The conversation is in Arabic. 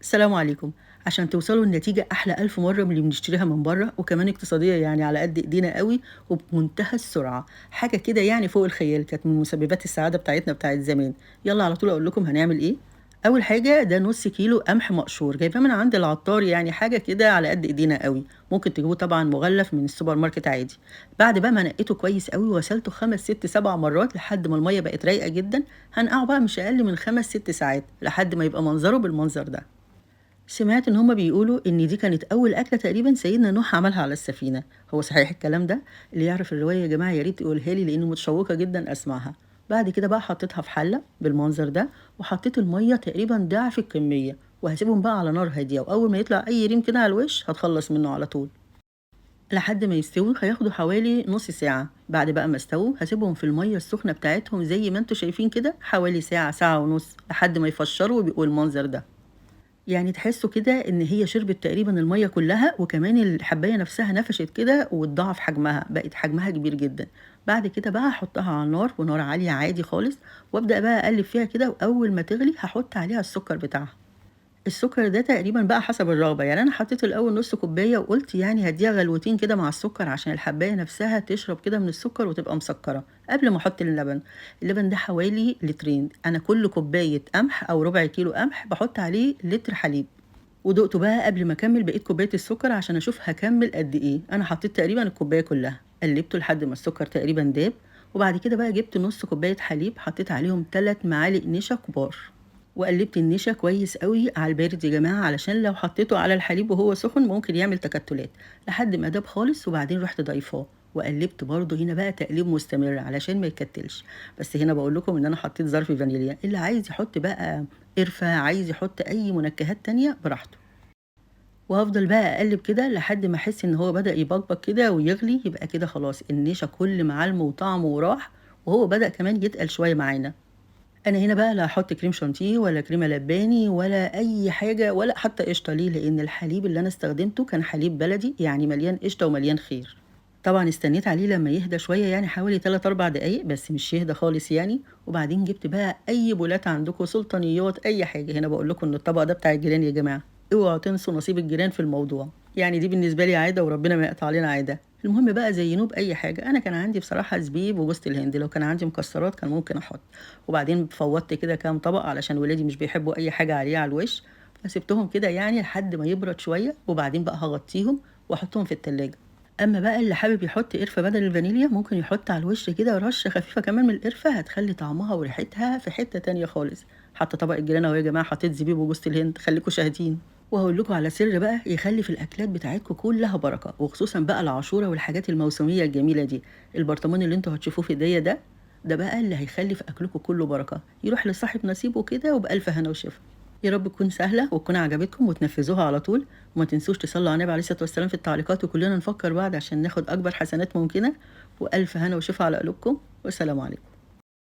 السلام عليكم. عشان توصلوا لنتيجة أحلى ألف مرة من اللي بنشتريها من بره وكمان اقتصادية يعني على قد إيدينا قوي وبمنتهى السرعة، حاجة كده يعني فوق الخيال، كانت من مسببات السعادة بتاعتنا بتاعت زمان. يلا على طول أقول لكم هنعمل إيه. أول حاجة ده نص كيلو قمح مقشور جايباه من عند العطار، يعني حاجة كده على قد إيدينا قوي. ممكن تجيبوه طبعا مغلف من السوبر ماركت عادي. بعد بقى ما نقيته كويس قوي وغسلته 5 6 7 مرات لحد ما المية بقت رايقة جدا، هنقعه بقى مش أقل من 5 6 ساعات لحد ما يبقى منظره بالمنظر ده. سمعت إن هما بيقولوا إن دي كانت أول أكلة تقريبًا سيدنا نوح عملها على السفينة، هو صحيح الكلام ده؟ اللي يعرف الرواية يا جماعة يا ريت يقولها لي لإني متشوقة جدًا أسمعها. بعد كده بقى حطيتها في حلة بالمنظر ده، وحطيت المَيّة تقريبًا ضعف الكمية، وهاسيبهم بقى على نار هادية، وأول ما يطلع أي ريم كده على الوش هاتخلص منه على طول. لحد ما يستووا هياخدوا حوالي نص ساعة، بعد بقى ما استووا هاسيبهم في المَيّة السخنة بتاعتهم زي ما أنتم شايفين كده حوالي ساعة، ساعة ونص، لحد ما يفشروا ويبقوا المنظر ده. يعني تحسّوا كده إن هي شربت تقريبًا المَيّة كلّها، وكمان الحبّاية نفسها نفشت كده واتضاعف حجمها، بقت حجمها كبير جدًا. بعد كده بقى هاحطها على النار ونار عالية عادي خالص، وأبدأ بقى أقلّب فيها كده، وأول ما تغلي هاحط عليها السكر بتاعها. السكر ده تقريبًا بقى حسب الرغبة، يعني أنا حطيت الأول نُص كوباية وقُلت يعني هادّيها غلوتين كده مع السكر عشان الحبّاية نفسها تشرب كده من السكر وتبقى مسكّرة، قبل ما أحط اللبن. اللبن ده حوالي لترين، أنا كل كوباية قمح أو ربع كيلو قمح باحط عليه لتر حليب. ودُقته بقى قبل ما أكمّل بقية كوباية السُكّر عشان أشوف هاكمّل قد إيه، أنا حطّيت تقريبًا الكوباية كلّها، قلّبته لحد ما السُكّر تقريبًا داب، وبعد كده بقى جِبت نُص كوباية حليب حطّيت عليهم 3 معالق نشا كبار، وقلّبت النشا كويس أوي على البارد يا جماعة علشان لو حطّيته على الحليب وهو سُخن ممكن يعمل تكتُّلات، لحد ما داب خالص وبعدين رُحت ضايفاه، وقلّبت برضه هنا بقى تقليب مستمر علشان ما يكتّلش. بس هنا باقول لكم إن أنا حطّيت ظرف فانيليا، اللي عايز يحُط بقى قرفة، عايز يحُط أي منكهات تانية براحته. وهافضل بقى أقلِّب كده لحد ما أحس إن هو بدأ يبقبق كده ويغلي، يبقى كده خلاص النشا كُل معالمه وطعمه وراح، وهو بدأ كمان يتقل شوية معانا. أنا هنا بقى لا هاحط كريم شانتيه ولا كريمة لباني ولا أي حاجة ولا حتى قشطة، ليه؟ لإن الحليب اللي أنا استخدمته كان حليب بلدي، يعني مليان قشطة ومليان خير. طبعًا استنيت عليه لمّا يهدى شوية يعني حوالي 3، 4 دقايق، بس مش يهدى خالص يعني، وبعدين جِبت بقى أي بولات عندكم، سلطانيات، أي حاجة. هنا باقول لكم إن الطبق ده بتاع الجيران يا جماعة، اوعوا تنسوا نصيب الجيران في الموضوع، يعني دي بالنسبة لي عادة وربنا ما يقطع علينا عادة. المهم بقى زيّنوه بأي حاجة، أنا كان عندي بصراحة زبيب وجوزة الهند، لو كان عندي مكسرات كان ممكن أحط، وبعدين فوّضت كده كام طبق علشان ولادي مش بيحبوا أي حاجة عليه على الوش، فسِبتهم كده يعني لحد ما يبرد شوية، وبعدين بقى هاغطّيهم وأحطهم في التلاجة. أمّا بقى اللي حابب يحط قرفة بدل الفانيليا ممكن يحط على الوش كده رشة خفيفة كمان من القرفة، هتخلّي طعمها وريحتها في حتة تانية خالص. حتى طبق الجيران أهو يا جماعة حطيت زبيب وجوزة الهند، خليكم شاهدين. وهاقول لكم على سر بقى يخلّي في الأكلات بتاعتكم كلّها بركة، وخصوصًا بقى العاشورا والحاجات الموسمية الجميلة دي. البرطمان اللي أنتم هتشوفوه في إيديّا ده، ده بقى اللي هيخلّي في أكلكم كلّه بركة، يروح لصاحب نصيبه كده وبألف هنا وشفا. يا رب تكون سهلة وتكون عجبتكم وتنفذوها على طول، وما تنسوش تصلوا على النبي عليه الصلاة والسلام في التعليقات، وكلنا نفكر بعض عشان ناخد أكبر حسنات ممكنة. وألف هنا وشفا على قلوبكم، والسلام عليكم.